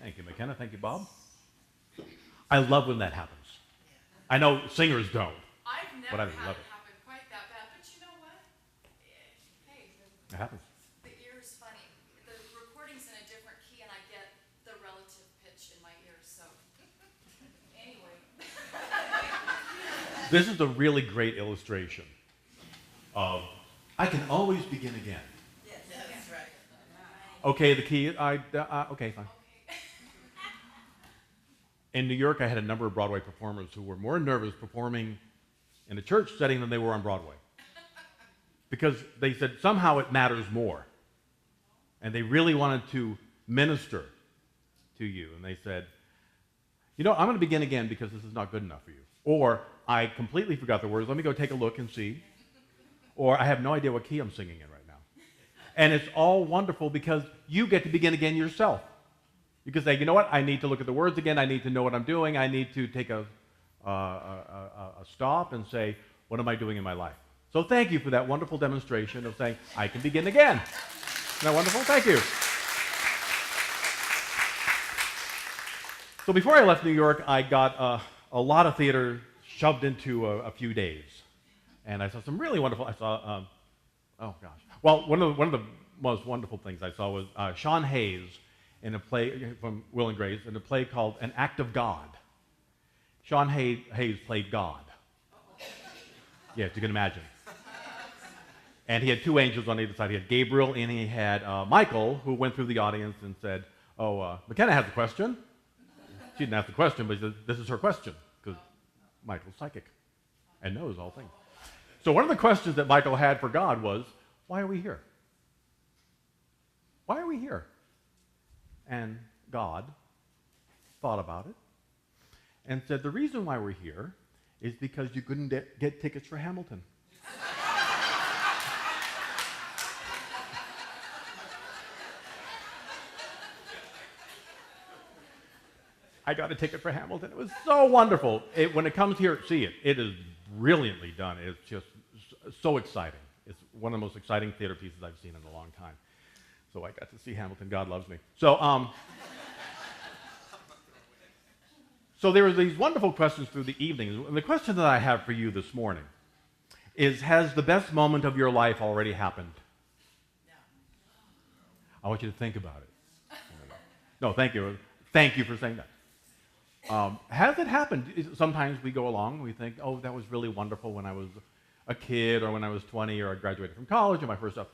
Thank you, McKenna. Thank you, Bob. I love when that happens. I know singers don't, I've but never I had love it happen quite that bad, but you know what? Hey, it. It happens. the ear's funny. The recording's in a different key, and I get the relative pitch in my ears, so anyway. This is a really great illustration of I can always begin again. Yes, that's right. Okay, the key. Okay, fine. Okay. In New York, I had a number of Broadway performers who were more nervous performing in a church setting than they were on Broadway. Because they said somehow it matters more. And they really wanted to minister to you. And they said, you know, I'm going to begin again because this is not good enough for you. Or, I completely forgot the words. Let me go take a look and see. Or, I have no idea what key I'm singing in right now. And it's all wonderful because you get to begin again yourself. You can say, you know what, I need to look at the words again, I need to know what I'm doing, I need to take a stop and say, what am I doing in my life? So thank you for that wonderful demonstration of saying, I can begin again. Isn't that wonderful? Thank you. So before I left New York, I got a lot of theater shoved into a few days. And I saw some really wonderful, one of the most wonderful things I saw was Sean Hayes in a play from Will and Grace, in a play called An Act of God. Sean Hayes played God. Yes, you can imagine. And he had two angels on either side. He had Gabriel and he had Michael, who went through the audience and said, McKenna has a question. She didn't ask the question, but she said, this is her question, because Michael's psychic and knows all things. So one of the questions that Michael had for God was, why are we here? Why are we here? And God thought about it and said, the reason why we're here is because you couldn't get tickets for Hamilton. I got a ticket for Hamilton. It was so wonderful. When it comes here, see it. It is brilliantly done. It's just so exciting. It's one of the most exciting theater pieces I've seen in a long time. So I got to see Hamilton. God loves me. So there were these wonderful questions through the evening. And the question that I have for you this morning is, has the best moment of your life already happened? No. I want you to think about it. No, thank you. Thank you for saying that. Has it happened? Sometimes we go along and we think, oh, that was really wonderful when I was a kid or when I was 20 or I graduated from college or my first stuff.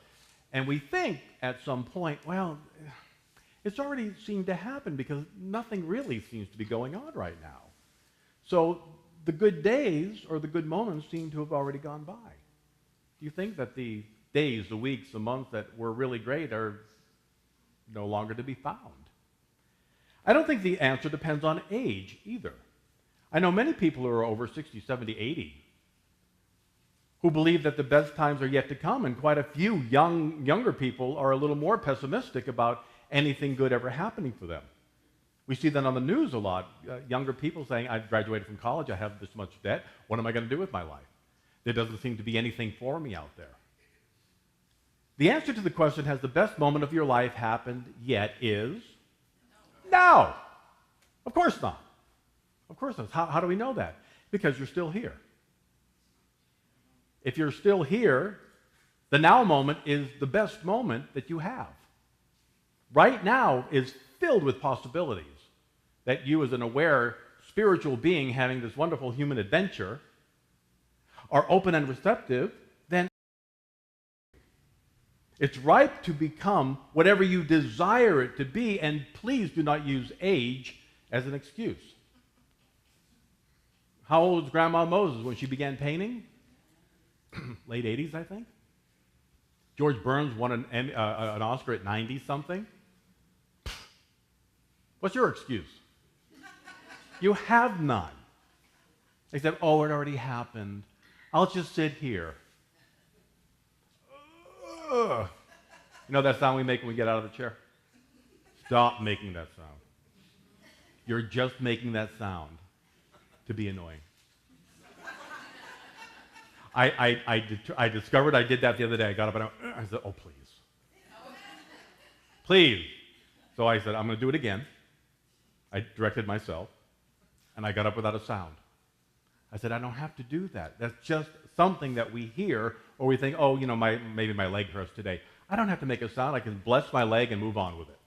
And we think at some point, well, it's already seemed to happen because nothing really seems to be going on right now. So the good days or the good moments seem to have already gone by. Do you think that the days, the weeks, the months that were really great are no longer to be found? I don't think the answer depends on age either. I know many people who are over 60, 70, 80 who believe that the best times are yet to come, and quite a few younger people are a little more pessimistic about anything good ever happening for them. We see that on the news a lot. Younger people saying, I've graduated from college, I have this much debt, what am I going to do with my life? There doesn't seem to be anything for me out there. The answer to the question, has the best moment of your life happened yet, is no. Of course not. Of course not. How do we know that? Because you're still here. If you're still here, the now moment is the best moment that you have. Right now is filled with possibilities that you, as an aware spiritual being having this wonderful human adventure, are open and receptive, then it's ripe to become whatever you desire it to be, and please do not use age as an excuse. How old was Grandma Moses when she began painting? Late 80s, I think. George Burns won an Oscar at 90-something. What's your excuse? You have none. They said, oh, it already happened. I'll just sit here. Ugh. You know that sound we make when we get out of the chair? Stop making that sound. You're just making that sound to be annoying. I discovered I did that the other day. I got up and I said, oh, please. Please. So I said, I'm going to do it again. I directed myself, and I got up without a sound. I said, I don't have to do that. That's just something that we hear, or we think, oh, maybe my leg hurts today. I don't have to make a sound. I can bless my leg and move on with it.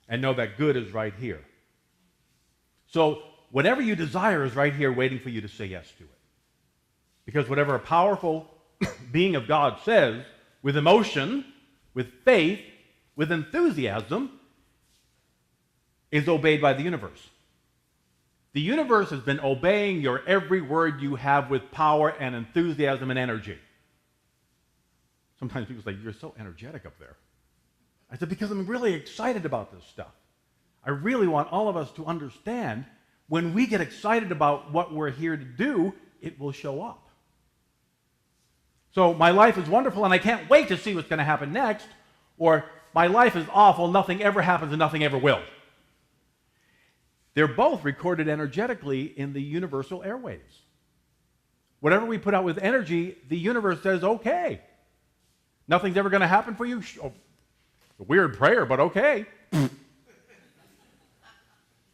And know that good is right here. So whatever you desire is right here waiting for you to say yes to it. Because whatever a powerful being of God says, with emotion, with faith, with enthusiasm, is obeyed by the universe. The universe has been obeying your every word you have with power and enthusiasm and energy. Sometimes people say, you're so energetic up there. I said, because I'm really excited about this stuff. I really want all of us to understand when we get excited about what we're here to do, it will show up. So my life is wonderful and I can't wait to see what's going to happen next, or my life is awful, nothing ever happens and nothing ever will. They're both recorded energetically in the universal airwaves. Whatever we put out with energy, the universe says, okay. Nothing's ever going to happen for you? Oh, a weird prayer, but okay.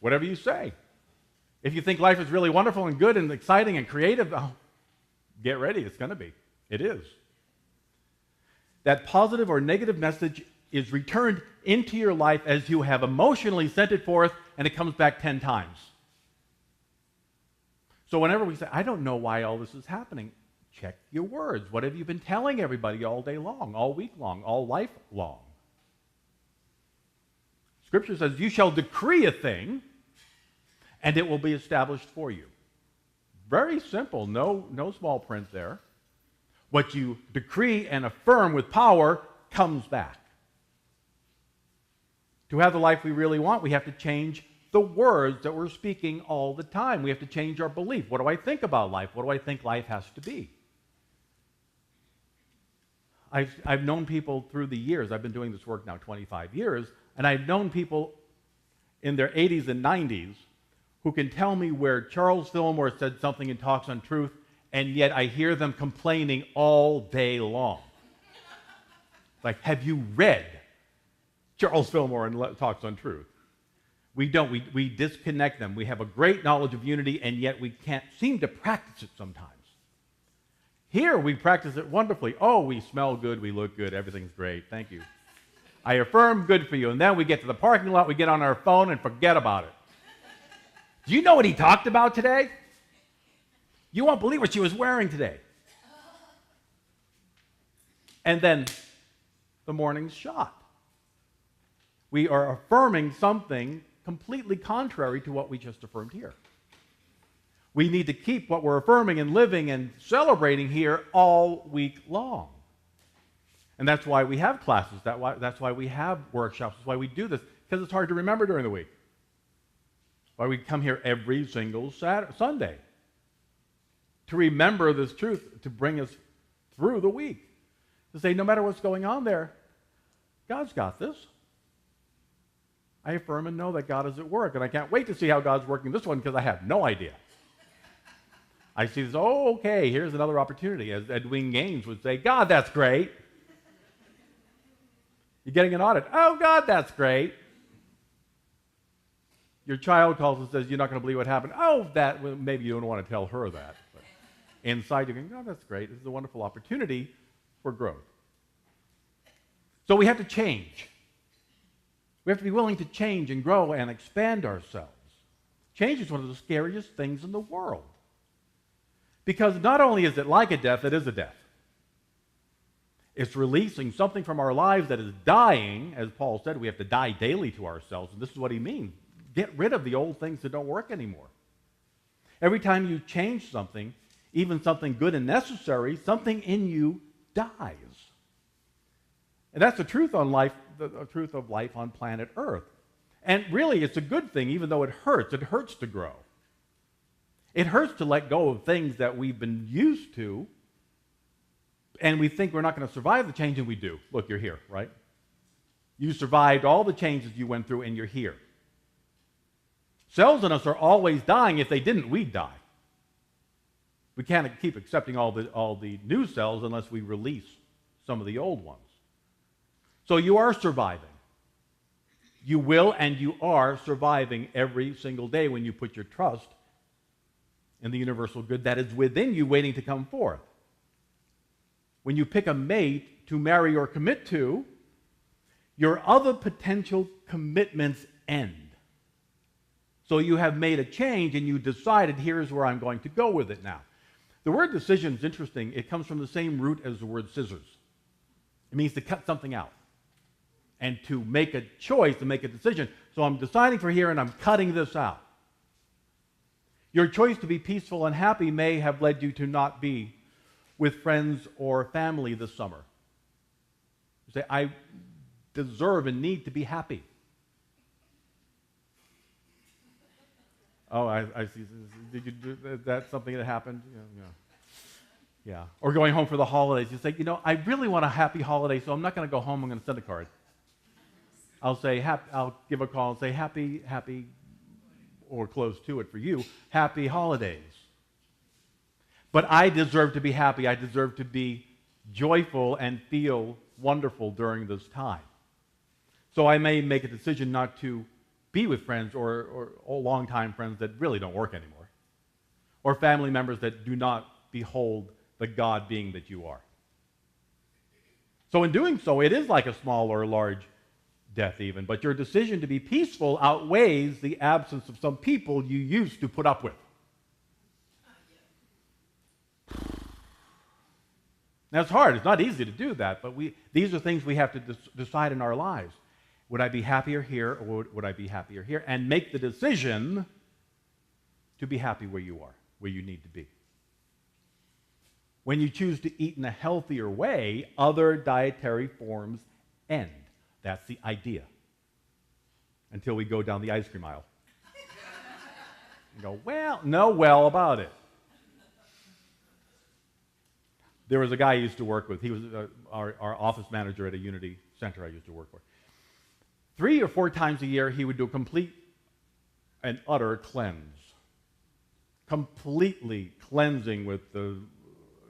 Whatever you say. If you think life is really wonderful and good and exciting and creative, oh, get ready, it's going to be. It is. That positive or negative message is returned into your life as you have emotionally sent it forth, and it comes back 10 times. So whenever we say, I don't know why all this is happening, check your words. What have you been telling everybody all day long, all week long, all life long? Scripture says, you shall decree a thing, and it will be established for you. Very simple, no small print there. What you decree and affirm with power comes back. To have the life we really want, we have to change the words that we're speaking all the time. We have to change our belief. What do I think about life? What do I think life has to be? I've known people through the years. I've been doing this work now 25 years, and I've known people in their 80s and 90s who can tell me where Charles Fillmore said something in Talks on Truth, and yet I hear them complaining all day long. Like, have you read Charles Fillmore in Talks on Truth? We don't. We disconnect them. We have a great knowledge of unity, and yet we can't seem to practice it sometimes. Here, we practice it wonderfully. Oh, we smell good, we look good, everything's great. Thank you. I affirm good for you. And then we get to the parking lot, we get on our phone and forget about it. Do you know what he talked about today? You won't believe what she was wearing today. And then the morning's shot. We are affirming something completely contrary to what we just affirmed here. We need to keep what we're affirming and living and celebrating here all week long. And that's why we have classes. That's why we have workshops. That's why we do this, because it's hard to remember during the week. Why we come here every single Sunday. To remember this truth, to bring us through the week. To say, no matter what's going on there, God's got this. I affirm and know that God is at work, and I can't wait to see how God's working this one because I have no idea. I see this, oh, okay, here's another opportunity. As Edwin Gaines would say, God, that's great. You're getting an audit. Oh, God, that's great. Your child calls and says, you're not going to believe what happened. Oh, well, maybe you don't want to tell her that. But inside you're going, oh, that's great. This is a wonderful opportunity for growth. So we have to change. We have to be willing to change and grow and expand ourselves. Change is one of the scariest things in the world. Because not only is it like a death, it is a death. It's releasing something from our lives that is dying. As Paul said, we have to die daily to ourselves. And this is what he means. Get rid of the old things that don't work anymore. Every time you change something, even something good and necessary, something in you dies. And that's the truth on life, the truth of life on planet Earth. And really, it's a good thing, even though it hurts. It hurts to grow. It hurts to let go of things that we've been used to, and we think we're not going to survive the change, and we do. Look, you're here, right? You survived all the changes you went through, and you're here. Cells in us are always dying. If they didn't, we'd die. We can't keep accepting all the new cells unless we release some of the old ones. So you are surviving. You will and you are surviving every single day when you put your trust in the universal good that is within you waiting to come forth. When you pick a mate to marry or commit to, your other potential commitments end. So you have made a change and you decided, here's where I'm going to go with it now. The word decision is interesting. It comes from the same root as the word scissors. It means to cut something out and to make a choice, to make a decision. So I'm deciding for here and I'm cutting this out. Your choice to be peaceful and happy may have led you to not be with friends or family this summer. You say, I deserve and need to be happy. Oh, I see. Did you do that? Something that happened? Yeah. Or going home for the holidays. You say, I really want a happy holiday, so I'm not going to go home. I'm going to send a card. I'll give a call and say, happy, or close to it for you, happy holidays. But I deserve to be happy. I deserve to be joyful and feel wonderful during this time. So I may make a decision not to be with friends or longtime friends that really don't work anymore, or family members that do not behold the God being that you are. So in doing so, it is like a small or a large death even, but your decision to be peaceful outweighs the absence of some people you used to put up with. Now, it's hard. It's not easy to do that, but these are things we have to decide in our lives. Would I be happier here, or would I be happier here? And make the decision to be happy where you are, where you need to be. When you choose to eat in a healthier way, other dietary forms end. That's the idea. Until we go down the ice cream aisle. And go, well about it. There was a guy I used to work with. He was our office manager at a Unity center I used to work for. 3 or 4 times a year, he would do a complete and utter cleanse. Completely cleansing with the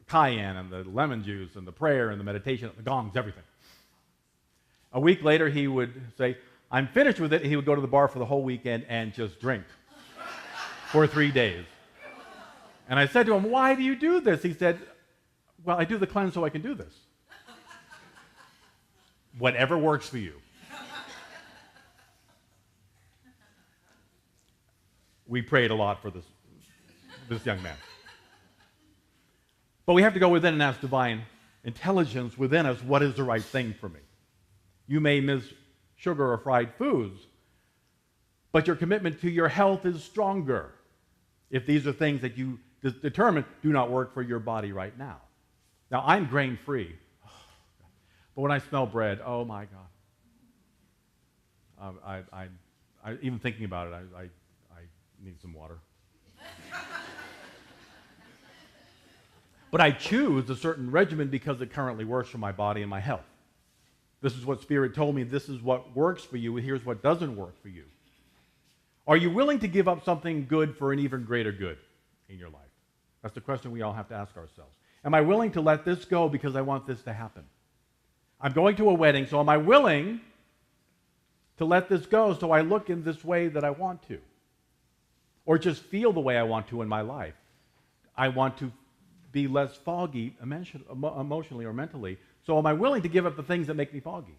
cayenne and the lemon juice and the prayer and the meditation and the gongs, everything. A week later, he would say, I'm finished with it. He would go to the bar for the whole weekend and just drink for 3 days. And I said to him, why do you do this? He said, well, I do the cleanse so I can do this. Whatever works for you. We prayed a lot for this young man. But we have to go within and ask divine intelligence within us, what is the right thing for me? You may miss sugar or fried foods, but your commitment to your health is stronger if these are things that you determine do not work for your body right now. Now, I'm grain-free, but when I smell bread, oh my God. Even thinking about it, I need some water. But I choose a certain regimen because it currently works for my body and my health. This is what Spirit told me. This is what works for you, and here's what doesn't work for you. Are you willing to give up something good for an even greater good in your life? That's the question we all have to ask ourselves. Am I willing to let this go because I want this to happen? I'm going to a wedding, so am I willing to let this go so I look in this way that I want to? Or just feel the way I want to in my life? I want to be less foggy emotionally or mentally, so am I willing to give up the things that make me foggy?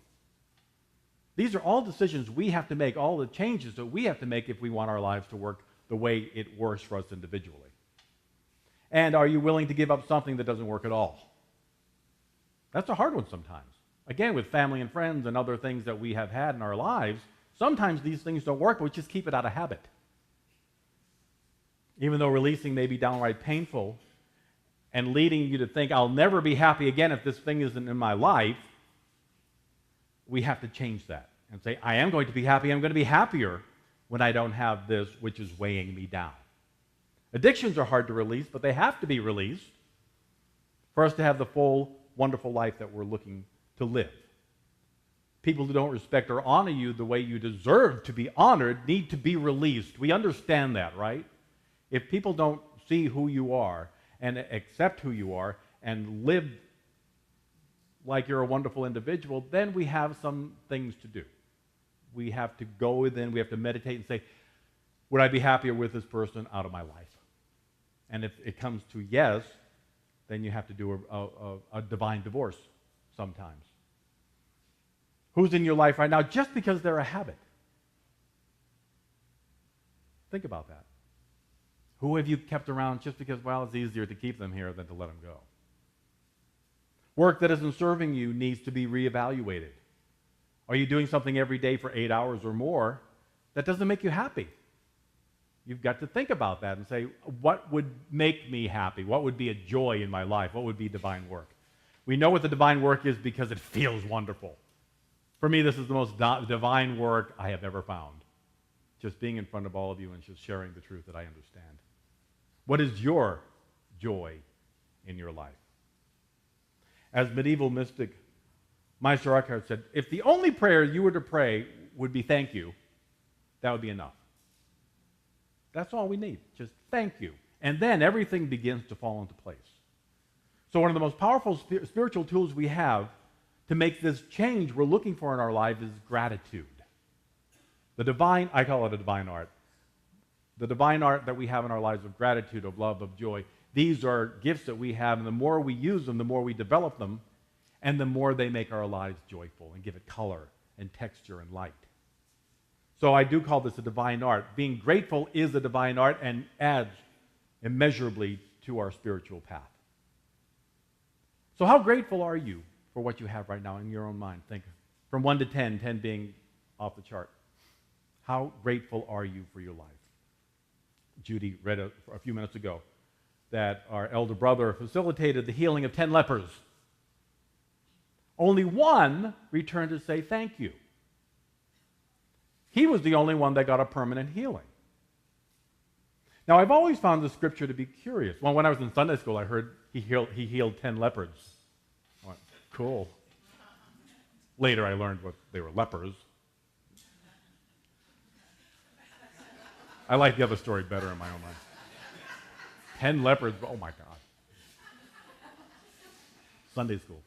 These are all decisions we have to make, all the changes that we have to make if we want our lives to work the way it works for us individually. And are you willing to give up something that doesn't work at all? That's a hard one sometimes. Again, with family and friends and other things that we have had in our lives, sometimes these things don't work, but we just keep it out of habit. Even though releasing may be downright painful and leading you to think, I'll never be happy again if this thing isn't in my life, we have to change that and say, I am going to be happy. I'm going to be happier when I don't have this, which is weighing me down. Addictions are hard to release, but they have to be released for us to have the full, wonderful life that we're looking to live. People who don't respect or honor you the way you deserve to be honored need to be released. We understand that, right? If people don't see who you are and accept who you are and live like you're a wonderful individual, then we have some things to do. we have to go within, we have to meditate and say, would I be happier with this person out of my life? And if it comes to yes, then you have to do a divine divorce sometimes. Who's in your life right now just because they're a habit? Think about that. Who have you kept around just because, well, it's easier to keep them here than to let them go? Work that isn't serving you needs to be reevaluated. Are you doing something every day for 8 hours or more that doesn't make you happy? You've got to think about that and say, what would make me happy? What would be a joy in my life? What would be divine work? We know what the divine work is because it feels wonderful. For me, this is the most divine work I have ever found. Just being in front of all of you and just sharing the truth that I understand. What is your joy in your life? As medieval mystic Meister Eckhart said, if the only prayer you were to pray would be thank you, that would be enough. That's all we need, just thank you. And then everything begins to fall into place. So one of the most powerful spiritual tools we have to make this change we're looking for in our life is gratitude. The divine, I call it a divine art. The divine art that we have in our lives of gratitude, of love, of joy, these are gifts that we have, and the more we use them, the more we develop them, and the more they make our lives joyful and give it color and texture and light. So I do call this a divine art. Being grateful is a divine art and adds immeasurably to our spiritual path. So how grateful are you for what you have right now in your own mind? Think from 1 to 10, 10 being off the chart. How grateful are you for your life? Judy read a few minutes ago that our elder brother facilitated the healing of 10 lepers. Only one returned to say thank you. He was the only one that got a permanent healing. Now, I've always found the scripture to be curious. Well, when I was in Sunday school, I heard he healed 10 lepers. I went, cool. Later, I learned what they were lepers. I like the other story better in my own mind. 10 lepers, oh my God. Sunday school.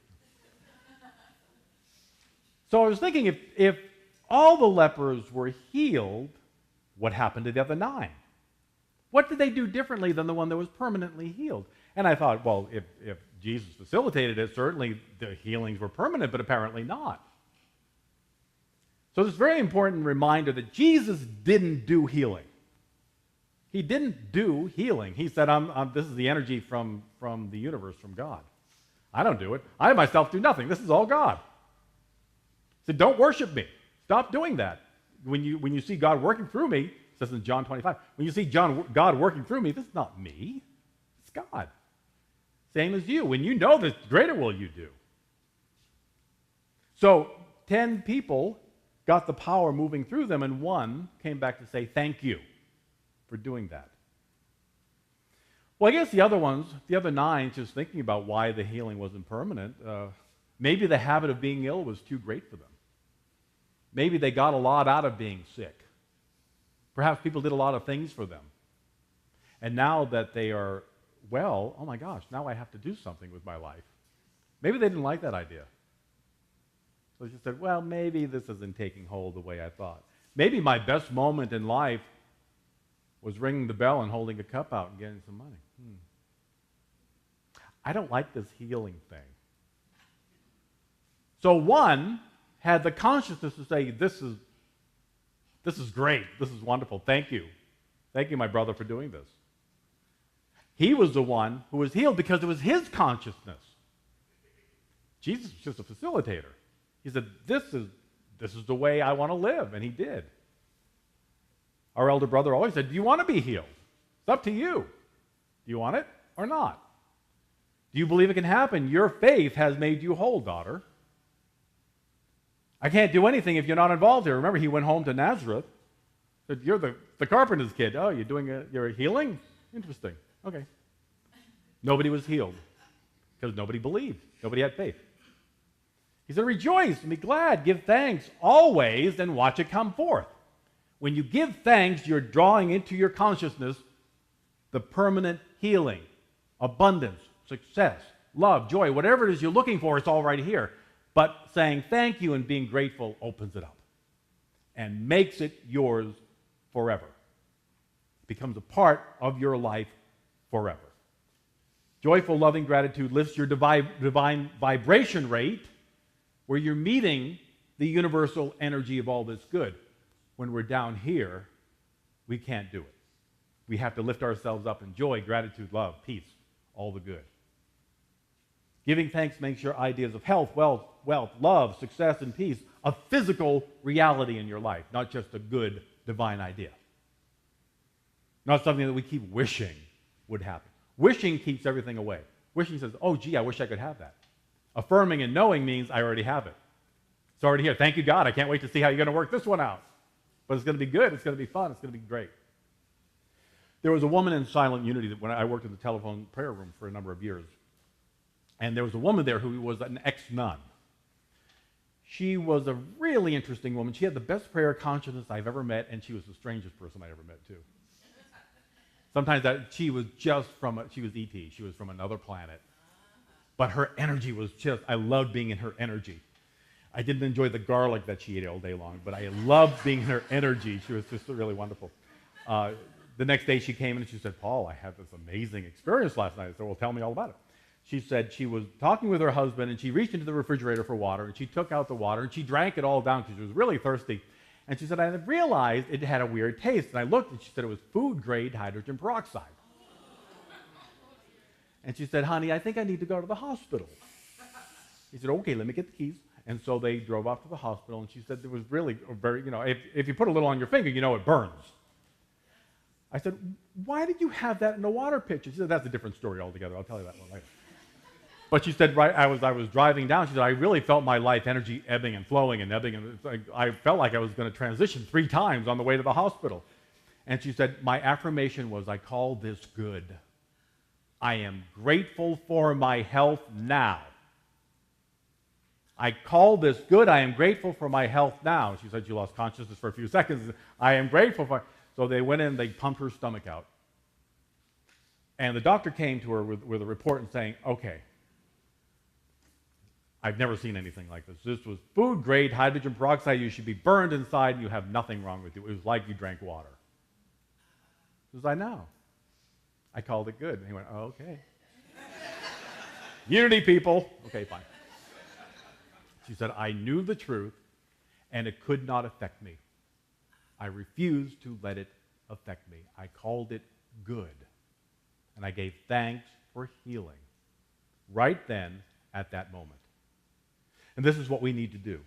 So I was thinking, if all the lepers were healed, what happened to the other 9? What did they do differently than the one that was permanently healed? And I thought, well, if Jesus facilitated it, certainly the healings were permanent, but apparently not. So this very important reminder that Jesus didn't do healing. He didn't do healing. He said, this is the energy from the universe, from God. I don't do it. I myself do nothing. This is all God. He said, don't worship me. Stop doing that. When you see God working through me, it says in John 25, when you see God working through me, this is not me. It's God. Same as you. When you know this, greater will you do. So 10 people got the power moving through them, and one came back to say thank you for doing that. Well, I guess the other 9, just thinking about why the healing wasn't permanent, maybe the habit of being ill was too great for them. Maybe they got a lot out of being sick. Perhaps people did a lot of things for them. And now that they are well, oh my gosh, now I have to do something with my life. Maybe they didn't like that idea. So they just said, well, maybe this isn't taking hold the way I thought. Maybe my best moment in life was ringing the bell and holding a cup out and getting some money. I don't like this healing thing. So one had the consciousness to say, this is great, this is wonderful, thank you. Thank you, my brother, for doing this. He was the one who was healed because it was his consciousness. Jesus was just a facilitator. He said, this is the way I want to live, and he did. Our elder brother always said, do you want to be healed? It's up to you. Do you want it or not? Do you believe it can happen? Your faith has made you whole, daughter. I can't do anything if you're not involved here. Remember, he went home to Nazareth. Said, you're the carpenter's kid. Oh, you're healing? Interesting. Okay. Nobody was healed because nobody believed. Nobody had faith. He said, rejoice and be glad. Give thanks always and watch it come forth. When you give thanks, you're drawing into your consciousness the permanent healing, abundance, success, love, joy, whatever it is you're looking for, it's all right here. But saying thank you and being grateful opens it up. and makes it yours forever. It becomes a part of your life forever. Joyful, loving gratitude lifts your divine vibration rate where you're meeting the universal energy of all this good. When we're down here, we can't do it. We have to lift ourselves up in joy, gratitude, love, peace, all the good. Giving thanks makes your ideas of health, wealth, love, success, and peace a physical reality in your life, not just a good divine idea. Not something that we keep wishing would happen. Wishing keeps everything away. Wishing says, oh, gee, I wish I could have that. Affirming and knowing means I already have it. It's already here. Thank you, God. I can't wait to see how you're going to work this one out. But it's going to be good. It's going to be fun. It's going to be great. There was a woman in Silent Unity that when I worked in the telephone prayer room for a number of years. And there was a woman there who was an ex-nun. She was a really interesting woman. She had the best prayer consciousness I've ever met, and she was the strangest person I ever met, too. Sometimes she was she was E.T., she was from another planet. But her energy was just, I loved being in her energy. I didn't enjoy the garlic that she ate all day long, but I loved being in her energy. She was just really wonderful. The next day she came in and she said, Paul, I had this amazing experience last night. I said, well, tell me all about it. She said she was talking with her husband and she reached into the refrigerator for water and she took out the water and she drank it all down because she was really thirsty. And she said, I realized it had a weird taste. And I looked and she said it was food-grade hydrogen peroxide. And she said, honey, I think I need to go to the hospital. He said, okay, let me get the keys. And so they drove off to the hospital and she said there was really a very, if you put a little on your finger, it burns. I said, why did you have that in the water pitcher? She said, that's a different story altogether. I'll tell you that one later. But she said, right, I was driving down. She said, I really felt my life energy ebbing and flowing and ebbing. And I felt like I was going to transition 3 times on the way to the hospital. And she said, my affirmation was, I call this good. I am grateful for my health now. I call this good. I am grateful for my health now. She said she lost consciousness for a few seconds. I am grateful for. So they went in, they pumped her stomach out. And the doctor came to her with a report and saying, okay, I've never seen anything like this. This was food-grade hydrogen peroxide. You should be burned inside and you have nothing wrong with you. It was like you drank water. She says, I know. I called it good. And he went, oh, okay. Unity, people. Okay, fine. She said, I knew the truth, and it could not affect me. I refused to let it affect me. I called it good, and I gave thanks for healing right then at that moment. And this is what we need to do.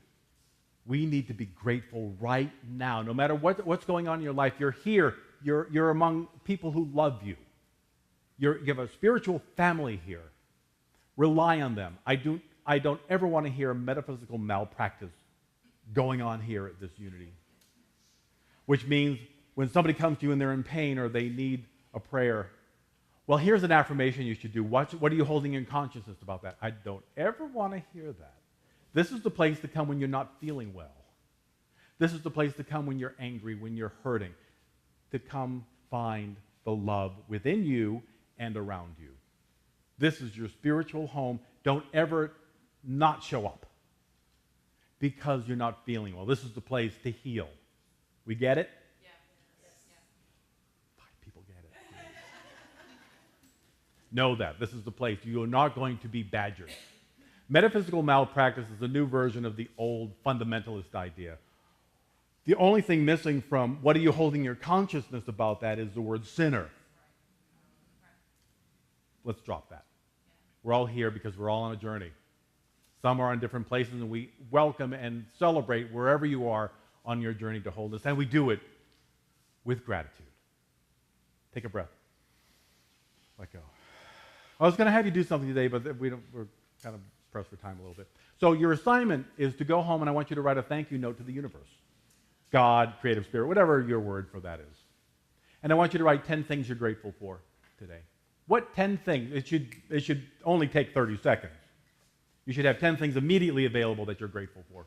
We need to be grateful right now. No matter what's going on in your life, you're here. You're among people who love you. You have a spiritual family here. Rely on them. I don't ever want to hear a metaphysical malpractice going on here at this unity. Which means when somebody comes to you and they're in pain or they need a prayer, well, here's an affirmation you should do. What are you holding in consciousness about that? I don't ever want to hear that. This is the place to come when you're not feeling well. This is the place to come when you're angry, when you're hurting. To come find the love within you and around you. This is your spiritual home. Don't ever not show up because you're not feeling well. This is the place to heal. We get it? Yeah. Yeah. 5 people get it. Know that. This is the place. You are not going to be badgered. Metaphysical malpractice is a new version of the old fundamentalist idea. The only thing missing from what are you holding your consciousness about that is the word sinner. Let's drop that. We're all here because we're all on a journey. Some are in different places, and we welcome and celebrate wherever you are on your journey to wholeness, and we do it with gratitude. Take a breath. Let go. I was going to have you do something today, but we're kind of pressed for time a little bit. So your assignment is to go home, and I want you to write a thank you note to the universe. God, creative spirit, whatever your word for that is. And I want you to write 10 things you're grateful for today. What 10 things? It should only take 30 seconds. You should have 10 things immediately available that you're grateful for,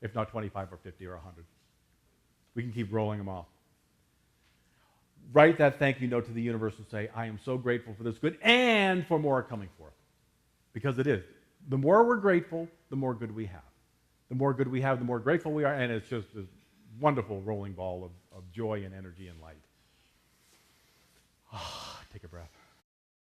if not 25 or 50 or 100. We can keep rolling them off. Write that thank you note to the universe and say, I am so grateful for this good and for more coming forth. Because it is. The more we're grateful, the more good we have. The more good we have, the more grateful we are, and it's just this wonderful rolling ball of joy and energy and light. Take a breath.